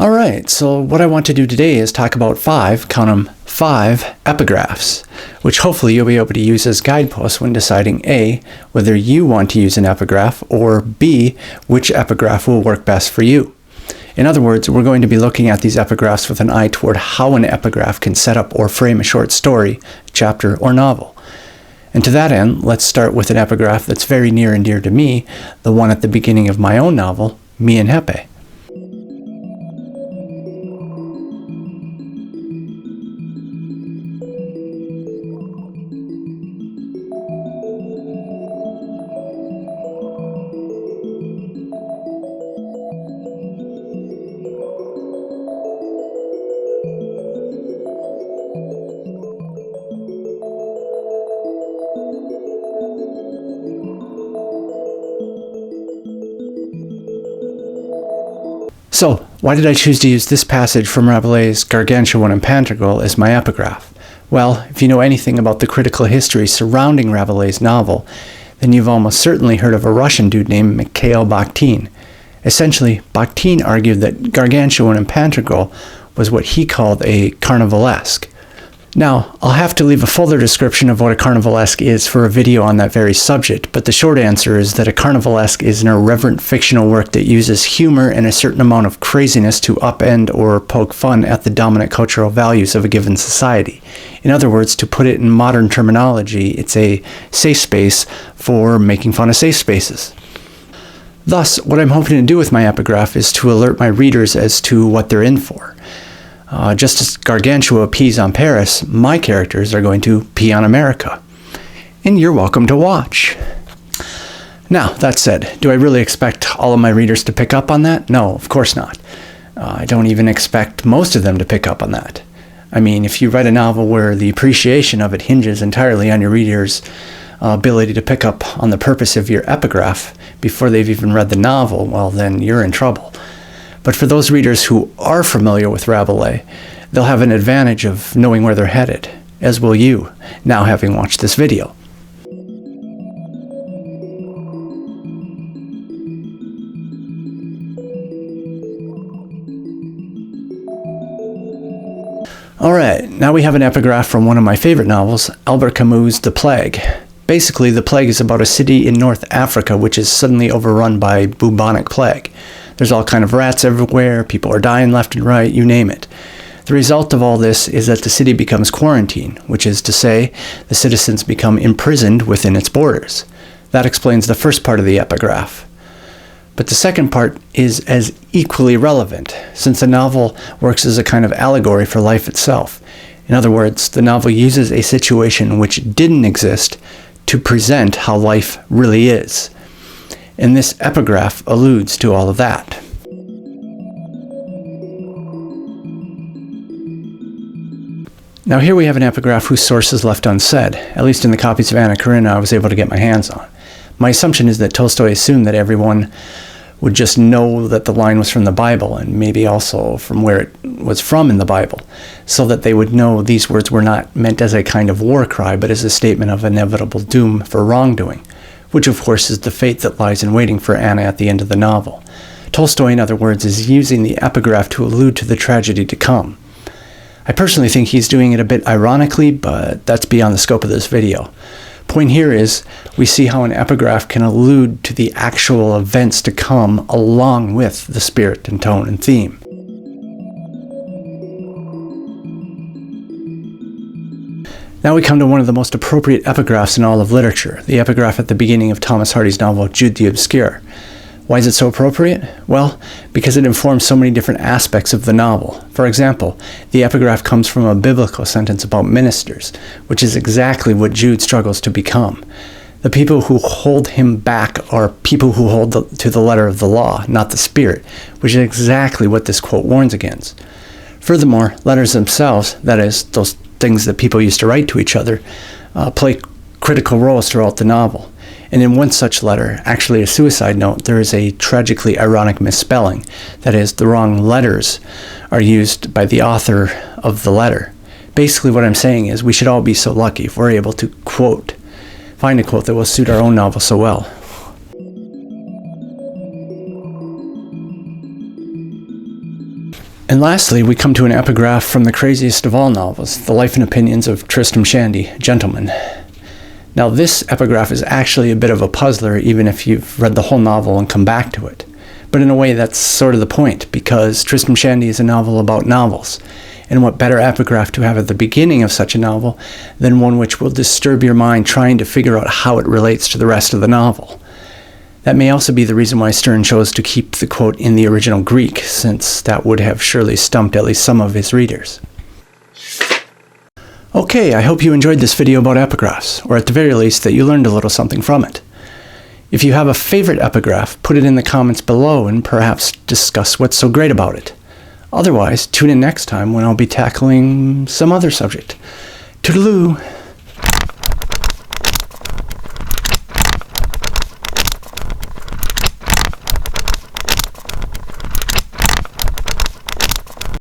Alright, so what I want to do today is talk about count 'em, 5 epigraphs, which hopefully you'll be able to use as guideposts when deciding A, whether you want to use an epigraph, or B, which epigraph will work best for you. In other words, we're going to be looking at these epigraphs with an eye toward how an epigraph can set up or frame a short story, chapter, or novel. And to that end, let's start with an epigraph that's very near and dear to me, the one at the beginning of my own novel, Me and Gepe. So, why did I choose to use this passage from Rabelais' Gargantua and Pantagruel as my epigraph? Well, if you know anything about the critical history surrounding Rabelais' novel, then you've almost certainly heard of a Russian dude named Mikhail Bakhtin. Essentially, Bakhtin argued that Gargantua and Pantagruel was what he called a carnivalesque. Now, I'll have to leave a fuller description of what a carnivalesque is for a video on that very subject, but the short answer is that a carnivalesque is an irreverent fictional work that uses humor and a certain amount of craziness to upend or poke fun at the dominant cultural values of a given society. In other words, to put it in modern terminology, it's a safe space for making fun of safe spaces. Thus, what I'm hoping to do with my epigraph is to alert my readers as to what they're in for. Just as Gargantua pees on Paris, my characters are going to pee on America. And you're welcome to watch. Now, that said, do I really expect all of my readers to pick up on that? No, of course not. I don't even expect most of them to pick up on that. I mean, if you write a novel where the appreciation of it hinges entirely on your readers' ability to pick up on the purpose of your epigraph before they've even read the novel, well, then you're in trouble. But for those readers who are familiar with Rabelais, they'll have an advantage of knowing where they're headed, as will you, now having watched this video. Alright, now we have an epigraph from one of my favorite novels, Albert Camus' The Plague. Basically, The Plague is about a city in North Africa which is suddenly overrun by bubonic plague. There's all kind of rats everywhere, people are dying left and right, you name it. The result of all this is that the city becomes quarantined, which is to say, the citizens become imprisoned within its borders. That explains the first part of the epigraph. But the second part is as equally relevant, since the novel works as a kind of allegory for life itself. In other words, the novel uses a situation which didn't exist to present how life really is. And this epigraph alludes to all of that. Now here we have an epigraph whose source is left unsaid, at least in the copies of Anna Karenina I was able to get my hands on. My assumption is that Tolstoy assumed that everyone would just know that the line was from the Bible, and maybe also from where it was from in the Bible, so that they would know these words were not meant as a kind of war cry, but as a statement of inevitable doom for wrongdoing, which of course is the fate that lies in waiting for Anna at the end of the novel. Tolstoy, in other words, is using the epigraph to allude to the tragedy to come. I personally think he's doing it a bit ironically, but that's beyond the scope of this video. Point here is, we see how an epigraph can allude to the actual events to come along with the spirit and tone and theme. Now we come to one of the most appropriate epigraphs in all of literature, the epigraph at the beginning of Thomas Hardy's novel, Jude the Obscure. Why is it so appropriate? Well, because it informs so many different aspects of the novel. For example, the epigraph comes from a biblical sentence about ministers, which is exactly what Jude struggles to become. The people who hold him back are people who hold to the letter of the law, not the spirit, which is exactly what this quote warns against. Furthermore, letters themselves, that is, those things that people used to write to each other, play critical roles throughout the novel. And in one such letter, actually a suicide note, there is a tragically ironic misspelling. That is, the wrong letters are used by the author of the letter. Basically what I'm saying is we should all be so lucky if we're able to find a quote that will suit our own novel so well. And lastly, we come to an epigraph from the craziest of all novels, The Life and Opinions of Tristram Shandy, Gentleman. Now, this epigraph is actually a bit of a puzzler, even if you've read the whole novel and come back to it. But in a way, that's sort of the point, because Tristram Shandy is a novel about novels. And what better epigraph to have at the beginning of such a novel than one which will disturb your mind trying to figure out how it relates to the rest of the novel. That may also be the reason why Stern chose to keep the quote in the original Greek, since that would have surely stumped at least some of his readers. Okay, I hope you enjoyed this video about epigraphs, or at the very least that you learned a little something from it. If you have a favorite epigraph, put it in the comments below and perhaps discuss what's so great about it. Otherwise, tune in next time when I'll be tackling some other subject. Toodaloo!